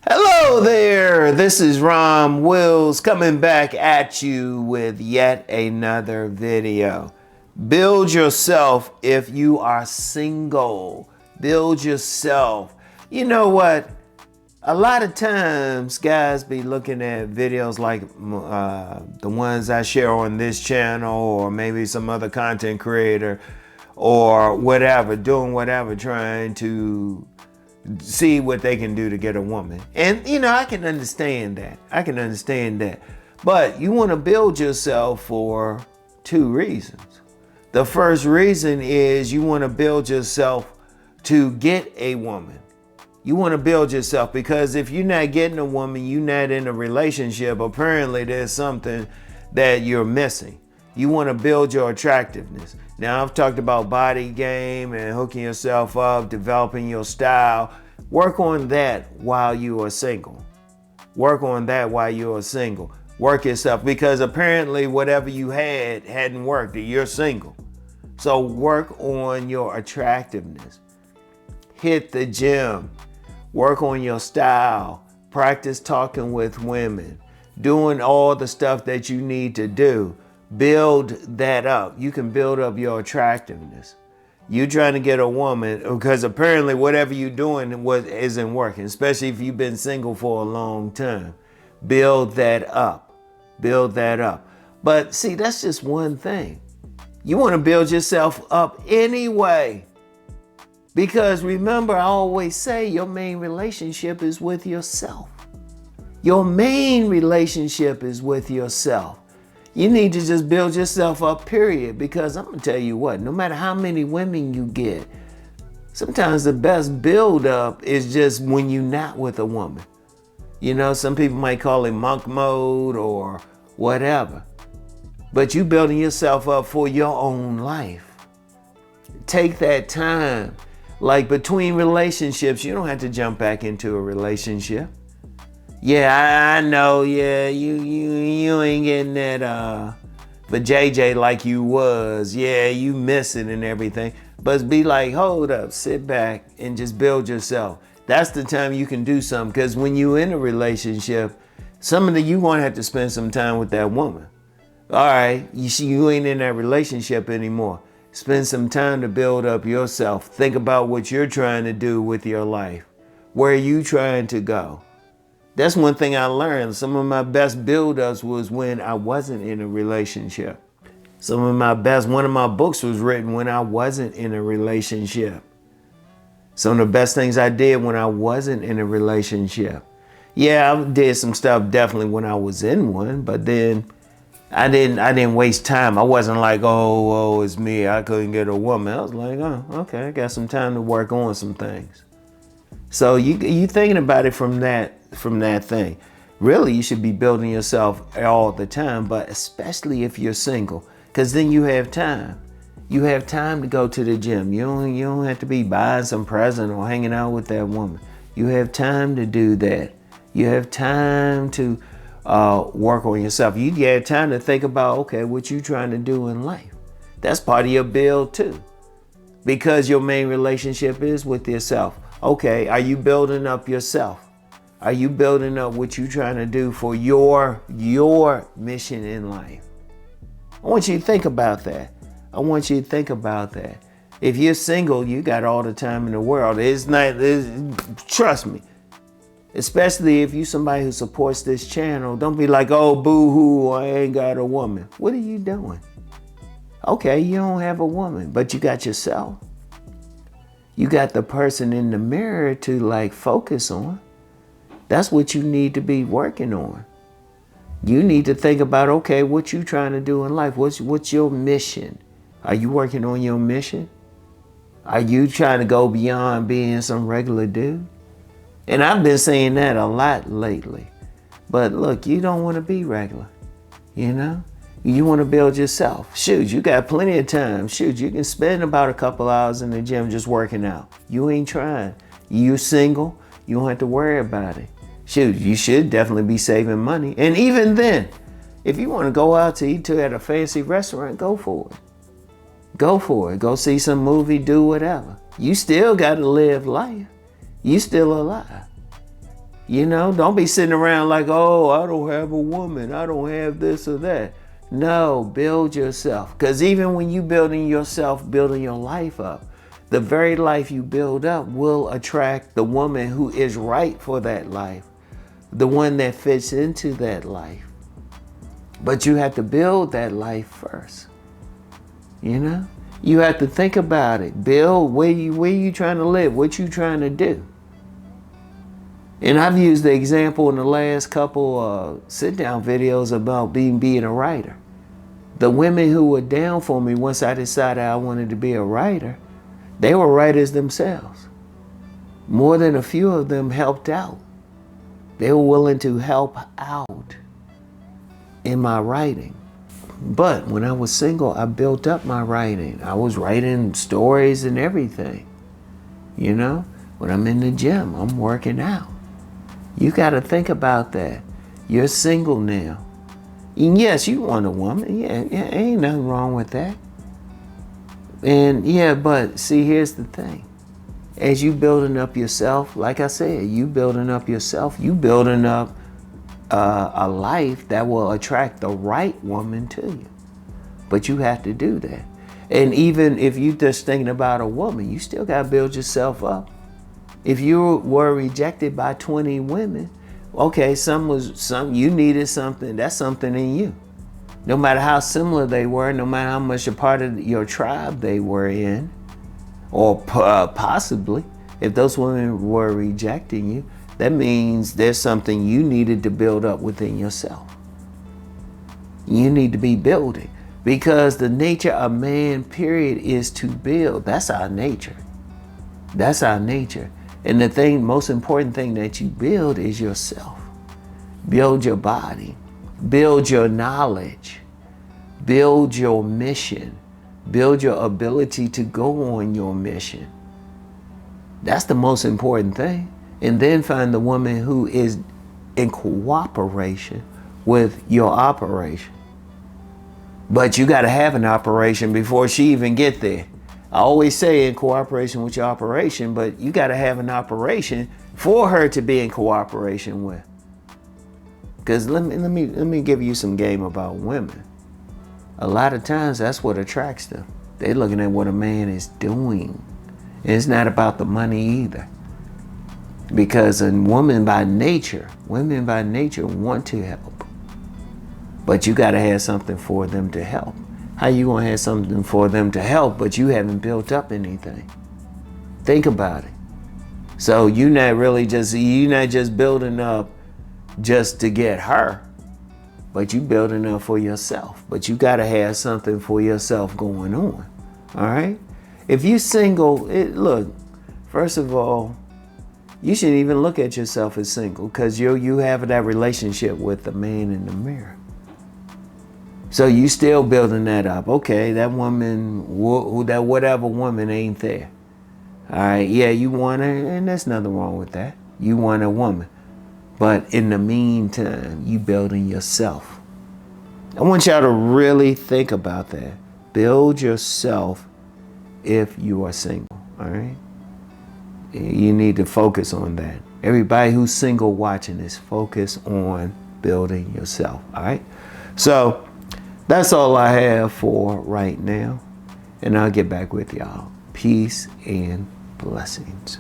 Hello there, this is Rom Wills coming back at you with yet another video. Build yourself if you are single. Build yourself. You know what? A lot of times guys be looking at videos like the ones I share on this channel, or maybe some other content creator or whatever, doing whatever, trying to see what they can do to get a woman. And I can understand that. But you want to build yourself for two reasons. The first reason is you want to build yourself to get a woman. You want to build yourself because if you're not getting a woman, you're not in a relationship, apparently there's something that you're missing. You want to build your attractiveness. Now, I've talked about body game and hooking yourself up, developing your style. Work on that while you are single. Work yourself because apparently whatever you hadn't worked. You're single. So work on your attractiveness. Hit the gym. Work on your style. Practice talking with women. Doing all the stuff that you need to do. Build that up. You can build up your attractiveness. You trying to get a woman because apparently whatever you're doing isn't working, especially if you've been single for a long time. Build that up. But see, that's just one thing. You want to build yourself up anyway. Because remember, I always say your main relationship is with yourself. You need to just build yourself up, period. Because I'm going to tell you what, no matter how many women you get, sometimes the best build up is just when you're not with a woman. Some people might call it monk mode or whatever. But you building yourself up for your own life. Take that time. Like between relationships, you don't have to jump back into a relationship. Yeah, I know. Yeah, you ain't getting that for JJ like you was. Yeah, you missing and everything. But be like, hold up, sit back and just build yourself. That's the time you can do something. Because when you in a relationship, you gonna have to spend some time with that woman. All right, you ain't in that relationship anymore. Spend some time to build up yourself. Think about what you're trying to do with your life. Where are you trying to go? That's one thing I learned. Some of my best build-ups was when I wasn't in a relationship. One of my books was written when I wasn't in a relationship. Some of the best things I did when I wasn't in a relationship. Yeah, I did some stuff definitely when I was in one, but then I didn't waste time. I wasn't like, oh, it's me, I couldn't get a woman. I was like, oh, okay, I got some time to work on some things. So you thinking about it from that thing. Really, you should be building yourself all the time, but especially if you're single, because then you have time. You have time to go to the gym. You don't have to be buying some present or hanging out with that woman. You have time to do that. You have time to work on yourself. You have time to think about, okay, what you trying to do in life. That's part of your build too, because your main relationship is with yourself. Okay, are you building up yourself? Are you building up what you're trying to do for your mission in life? I want you to think about that. If you're single, you got all the time in the world. Trust me. Especially if you're somebody who supports this channel, don't be like, oh, boo-hoo, I ain't got a woman. What are you doing? Okay, you don't have a woman, but you got yourself. You got the person in the mirror to focus on. That's what you need to be working on. You need to think about, okay, what you trying to do in life? What's your mission? Are you working on your mission? Are you trying to go beyond being some regular dude? And I've been saying that a lot lately. But look, you don't want to be regular, You want to build yourself. Shoot, you got plenty of time. Shoot, you can spend about a couple hours in the gym just working out. You ain't trying. You're single. You don't have to worry about it. Shoot, you should definitely be saving money. And even then, if you want to go out to eat at a fancy restaurant, go for it. Go see some movie, do whatever. You still got to live life. You still alive. You know, don't be sitting around like, oh, I don't have a woman. I don't have this or that. No, build yourself. Because even when you building yourself, building your life up, the very life you build up will attract the woman who is right for that life, the one that fits into that life. But you have to build that life first. You know, you have to think about it. Build where you trying to live, what you trying to do. And I've used the example in the last couple sit-down videos about being a writer. The women who were down for me once I decided I wanted to be a writer, they were writers themselves. More than a few of them helped out. They were willing to help out in my writing. But when I was single, I built up my writing. I was writing stories and everything. You know, when I'm in the gym, I'm working out. You got to think about that. You're single now. And yes, you want a woman. Yeah, ain't nothing wrong with that. And yeah, but see, here's the thing. As you building up yourself, like I said, you building up yourself, you building up a life that will attract the right woman to you. But you have to do that. And even if you just thinking about a woman, you still got to build yourself up. If you were rejected by 20 women, okay, you needed something. That's something in you. No matter how similar they were, no matter how much a part of your tribe they were in, or possibly, if those women were rejecting you, that means there's something you needed to build up within yourself. You need to be building, because the nature of man, period, is to build. That's our nature. That's our nature. And the most important thing that you build is yourself. Build your body. Build your knowledge. Build your mission. Build your ability to go on your mission. That's the most important thing. And then find the woman who is in cooperation with your operation. But you got to have an operation before she even get there. I always say in cooperation with your operation, but you got to have an operation for her to be in cooperation with. Because let me give you some game about women. A lot of times that's what attracts them. They're looking at what a man is doing. And it's not about the money either. Because women by nature want to help. But you got to have something for them to help. How you gonna have something for them to help, but you haven't built up anything? Think about it. So you're not just building up just to get her, but you building up for yourself. But you gotta have something for yourself going on. All right? If you single, look, first of all, you shouldn't even look at yourself as single, because you have that relationship with the man in the mirror. So you still building that up. Okay, that woman, that whatever woman ain't there. All right, yeah, you want her, and there's nothing wrong with that. You want a woman. But in the meantime, you building yourself. I want y'all to really think about that. Build yourself if you are single, all right? You need to focus on that. Everybody who's single watching this, focus on building yourself, all right? So, that's all I have for right now. And I'll get back with y'all. Peace and blessings.